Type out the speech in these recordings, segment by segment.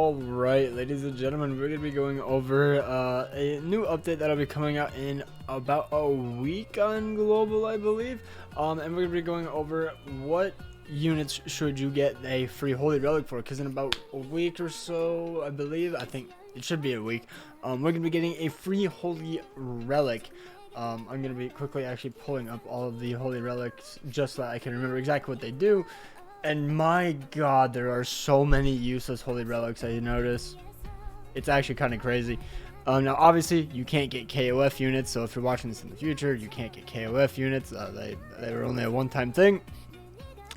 Alright, ladies and gentlemen, we're going to be going over a new update that'll be coming out in about a week on Global, I believe. And we're going to be going over what units should you get a free Holy Relic for, because in about a week or so, I think it should be a week, we're going to be getting a free Holy Relic. I'm going to be quickly actually pulling up all of the Holy Relics just so that I can remember exactly what they do. And my god, there are so many useless Holy Relics, I notice. It's actually kind of crazy. Now, obviously, you can't get KOF units, so if you're watching this in the future, you can't get KOF units. They were only a one-time thing.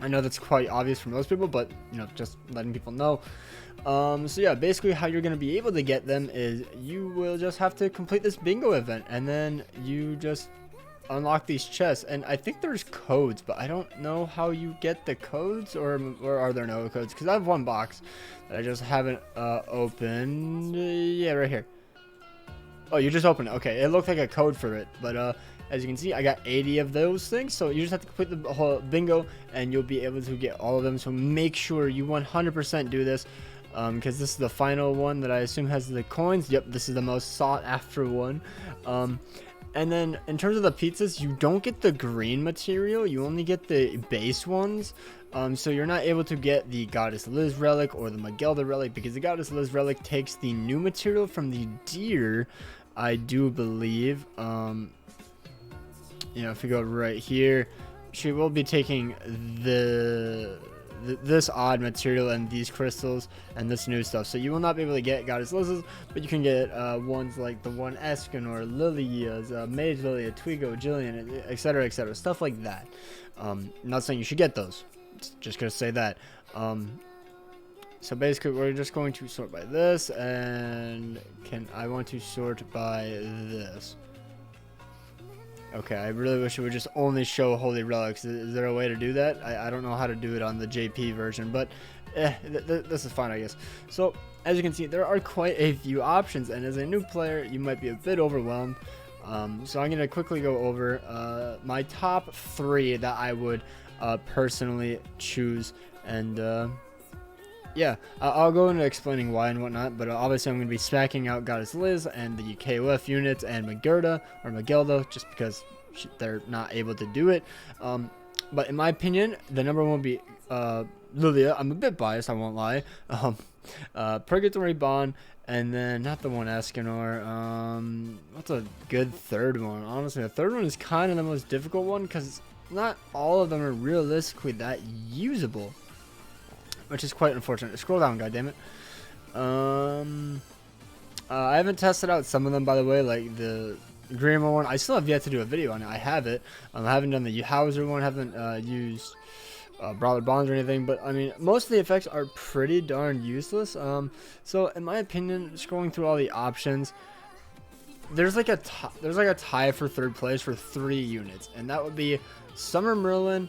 I know that's quite obvious for most people, but, you know, just letting people know. So yeah, basically how you're going to be able to get them is you will just have to complete this bingo event, and then you just unlock these chests. And I think there's codes, but I don't know how you get the codes, or are there no codes? Because I have one box that I just haven't opened. Yeah, right here. Oh, you just opened it. Okay, it looked like a code for it, but as you can see, I got 80 of those things, so you just have to complete the whole bingo and you'll be able to get all of them. So make sure you 100% do this, because this is the final one that I assume has the coins. Yep, this is the most sought after one. And then in terms of the pizzas, you don't get the green material, you only get the base ones. So you're not able to get the Goddess Liz relic or the Magelda relic, because the Goddess Liz relic takes the new material from the deer, I do believe. You know, if you go right here, she will be taking this odd material and these crystals and this new stuff. So you will not be able to get Goddess Liz's, but you can get ones like the one Escanor, Lilia's, Mage Lilia, Twigo, Jillian, etc., stuff like that. Not saying you should get those, just gonna say that. So basically we're just going to sort by this, and I want to sort by this. Okay, I really wish it would just only show Holy Relics. Is there a way to do that? I don't know how to do it on the JP version, but this is fine, I guess. So, as you can see, there are quite a few options, and as a new player, you might be a bit overwhelmed. So I'm going to quickly go over my top 3 that I would personally choose, and yeah, I'll go into explaining why and whatnot, but obviously I'm going to be smacking out Goddess Liz and the KOF units and Magelda, just because they're not able to do it. But in my opinion, the number one would be Lilia. I'm a bit biased, I won't lie. Purgatory Bond, and then not the one Escanor. What's a good third one? Honestly, the third one is kind of the most difficult one, because not all of them are realistically that usable, which is quite unfortunate. Scroll down, goddammit. I haven't tested out some of them, by the way, like the Grima one. I still have yet to do a video on it. I have it. I haven't done the Hauser one. Haven't used Brawler Bonds or anything. But I mean, most of the effects are pretty darn useless. So in my opinion, scrolling through all the options, there's like a tie for third place for 3 units, and that would be Summer Merlin,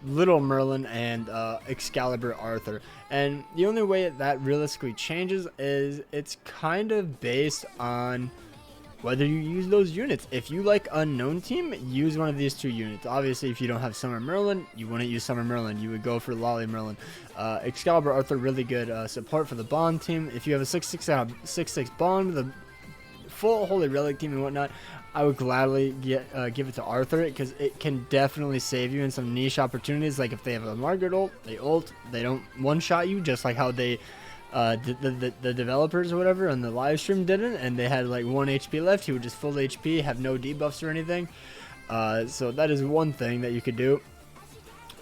Little Merlin, and Excalibur Arthur. And the only way that realistically changes is it's kind of based on whether you use those units. If you like Unknown Team, use one of these 2 units. Obviously, if you don't have Summer Merlin, you wouldn't use Summer Merlin. You would go for Lolly Merlin. Excalibur Arthur, really good support for the Bond team. If you have a 6/6 Bond with a full Holy Relic team and whatnot, I would gladly give it to Arthur, because it can definitely save you in some niche opportunities. Like if they have a Margaret ult, they don't one-shot you, just like how they the developers or whatever on the live stream didn't, and they had like 1 HP left. He would just full HP, have no debuffs or anything. So that is one thing that you could do.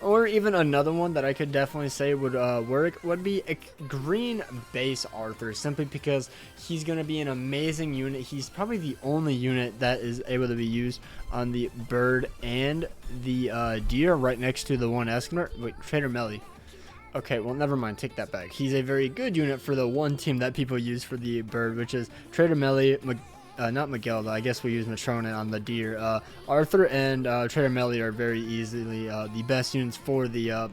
Or even another one that I could definitely say would work would be a green base Arthur, simply because he's going to be an amazing unit. He's probably the only unit that is able to be used on the bird and the deer, right next to the one Escanor. Wait, Trader Melly. Okay, well, never mind. Take that back. He's a very good unit for the one team that people use for the bird, which is Trader Melly, not Magelda, I guess we use Matrona on the deer. Arthur and Trader Melly are very easily the best units for the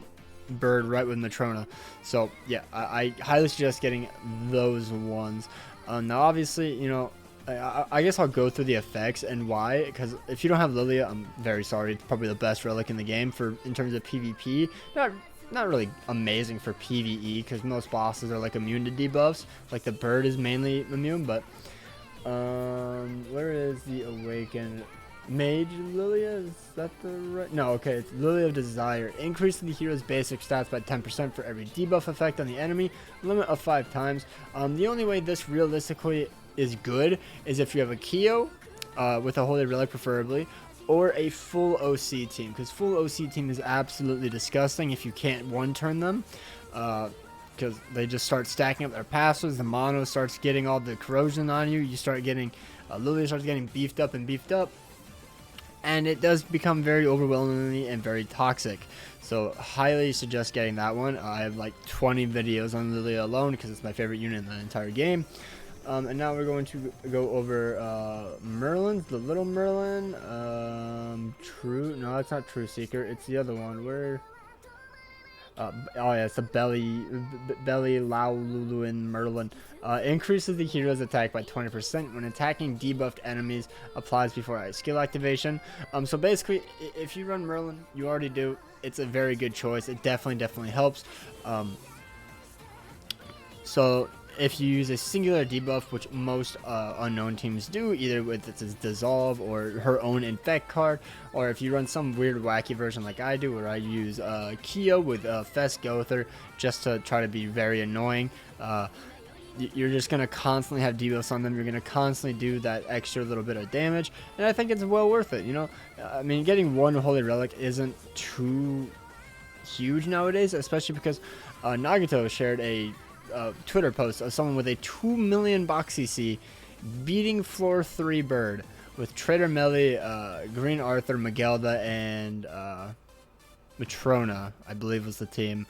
bird, right with Matrona. So yeah, I highly suggest getting those ones. Now obviously, you know, I guess I'll go through the effects and why, because if you don't have Lilia, I'm very sorry. It's probably the best relic in the game in terms of PvP. Not not really amazing for PvE because most bosses are like immune to debuffs. Like the bird is mainly immune, but where is the awakened mage Lilia? Is that the right? No, okay, it's Lily of Desire. Increases the hero's basic stats by 10% for every debuff effect on the enemy. Limit of 5 times. The only way this realistically is good is if you have a Kyo with a Holy Relic preferably, or a full OC team, because full OC team is absolutely disgusting if you can't one-turn them, because they just start stacking up their passives. The mono starts getting all the corrosion on you. You start getting Lily starts getting beefed up, and it does become very overwhelming and very toxic. So highly suggest getting that one. I have like 20 videos on Lily alone because it's my favorite unit in the entire game. And now we're going to go over Merlin, the little Merlin. No, it's not True Seeker. It's the other one. Where? Oh yeah, it's the Belly Lauluin Merlin. Increases the hero's attack by 20% when attacking debuffed enemies. Applies before a skill activation. So basically, if you run Merlin, you already do. It's a very good choice. It definitely helps. So if you use a singular debuff, which most unknown teams do, either with its Dissolve or her own Infect card, or if you run some weird wacky version like I do, where I use Kyo with Fest Gother just to try to be very annoying, you're just going to constantly have debuffs on them. You're going to constantly do that extra little bit of damage, and I think it's well worth it. You know, I mean, getting one Holy Relic isn't too huge nowadays, especially because Nagato shared a Twitter post of someone with a 2 million box CC beating floor 3 bird with Trader Melly, Green Arthur, Magelda, and Matrona, I believe was the team.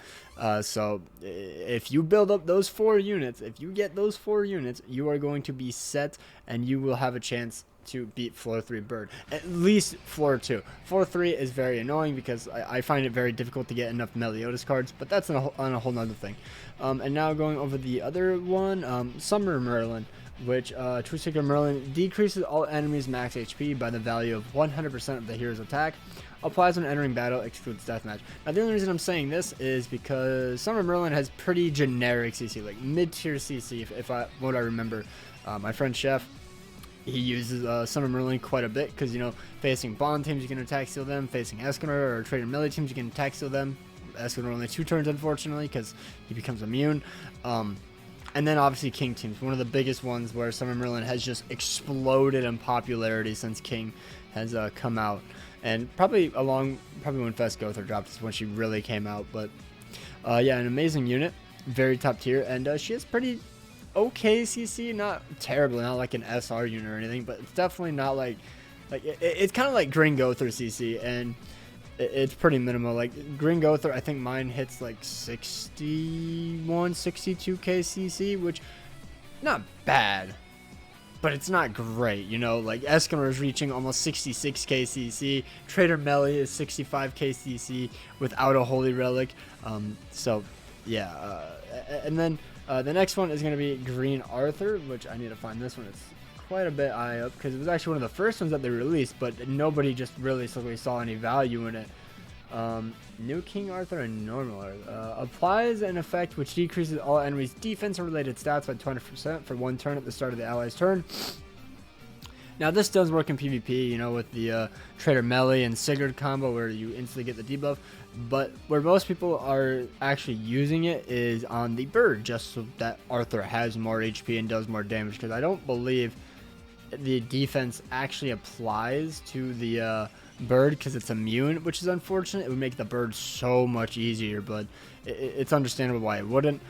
So if you build up those 4 units, if you get those 4 units, you are going to be set and you will have a chance to beat floor 3 bird, at least floor 2. Floor 3 is very annoying because I find it very difficult to get enough Meliodas cards, but that's on a whole nother thing. And now going over the other one, Summer Merlin, which True Seeker Merlin decreases all enemies max HP by the value of 100% of the hero's attack. Applies when entering battle, excludes deathmatch. Now the only reason I'm saying this is because Summer Merlin has pretty generic CC, like mid-tier CC, if what I remember. My friend Chef, he uses Summer Merlin quite a bit because, you know, facing Bond teams you can attack steal them, facing Escanor or Trader Melee teams you can attack steal them. Escanor only 2 turns unfortunately because he becomes immune. And then obviously King teams, one of the biggest ones where Summer Merlin has just exploded in popularity since King has come out. And probably when Fest Gother dropped is when she really came out. But yeah, an amazing unit, very top tier, and she has pretty okay CC, not terribly, not like an SR unit or anything, but it's definitely not like it's kind of like Green Gother CC, and it's pretty minimal. Like Green Gother, I think mine hits like 61, 62k CC, which not bad, but it's not great, you know. Like Escanor is reaching almost 66k CC, Trader Melee is 65k CC without a Holy Relic. So yeah, and then the next one is going to be Green Arthur, which I need to find this one. It's quite a bit high up because it was actually one of the first ones that they released, but nobody just really saw any value in it. New King Arthur and Normal Arthur. Applies an effect which decreases all enemies' defense related stats by 20% for 1 turn at the start of the ally's turn. Now this does work in PvP, you know, with the Trader Melee and Sigurd combo where you instantly get the debuff, but where most people are actually using it is on the bird, just so that Arthur has more HP and does more damage, because I don't believe the defense actually applies to the bird because it's immune, which is unfortunate. It would make the bird so much easier, but it's understandable why it wouldn't.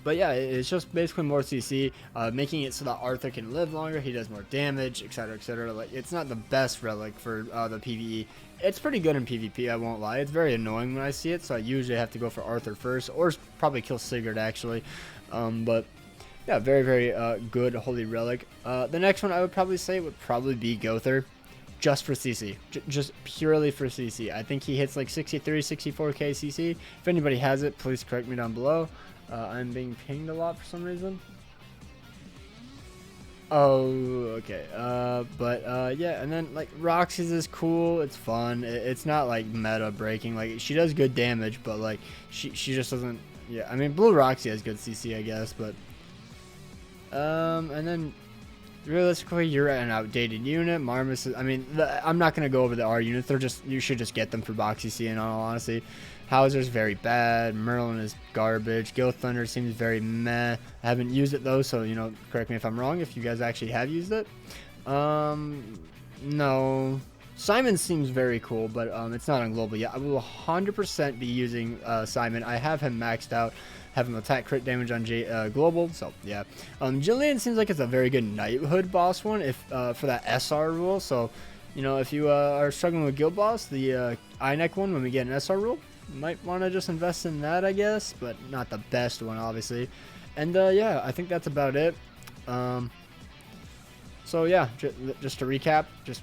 But yeah, it's just basically more CC, making it so that Arthur can live longer, he does more damage, etc, etc. Like, it's not the best relic for the PvE. It's pretty good in PvP, I won't lie. It's very annoying when I see it, so I usually have to go for Arthur first, or probably kill Sigurd actually. But yeah, very good Holy Relic. The next one I would probably say would probably be Gother, just for CC, just purely for CC. I think he hits like 63, 64k CC. If anybody has it, please correct me down below. I'm being pinged a lot for some reason. Oh, okay. Yeah, and then like Roxy's is cool. It's fun. It's not like meta breaking. Like she does good damage, but like she just doesn't. Yeah, I mean Blue Roxy has good CC, I guess, but and then realistically, you're an outdated unit. Marmus is, I mean, I'm not gonna go over the R units. They're just, you should just get them for Boxy C. In all honesty, Hauser's very bad. Merlin is garbage. Gil Thunder seems very meh. I haven't used it though, so correct me if I'm wrong. If you guys actually have used it, no. Simon seems very cool, but it's not on global yet. I will 100% be using Simon. I have him maxed out. Have him attack crit damage on global, so yeah. Jillian seems like it's a very good knighthood boss one if for that SR rule. So, if you are struggling with guild boss, the INEC one when we get an SR rule, you might want to just invest in that, I guess, but not the best one, obviously. And yeah, I think that's about it. So yeah, just to recap, just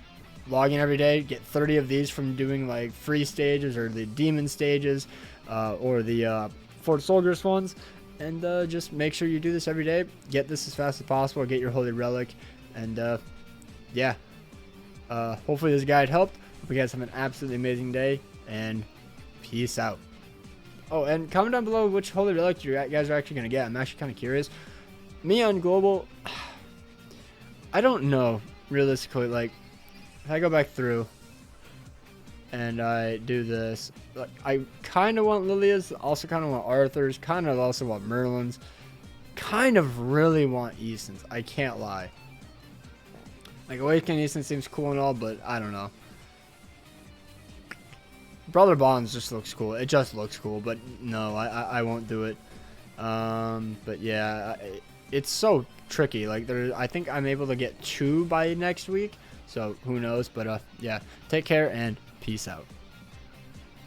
log in every day, get 30 of these from doing like free stages or the demon stages, or the Fort Soldiers ones, and just make sure you do this every day. Get this as fast as possible. Get your holy relic, and yeah. Hopefully this guide helped. Hope you guys have an absolutely amazing day, and peace out. Oh, and comment down below which holy relic you guys are actually gonna get. I'm actually kind of curious. Me on global, I don't know realistically. Like, if I go back through and I do this, like, I kind of want Lilia's, also kind of want Arthur's, kind of also want Merlin's, kind of really want Easton's. I can't lie. Like, Awakening Easton seems cool and all, but I don't know. Brother Bonds just looks cool. It just looks cool, but no, I won't do it. But yeah, it's so tricky. Like, I think I'm able to get 2 by next week, so who knows. But yeah, take care and peace out.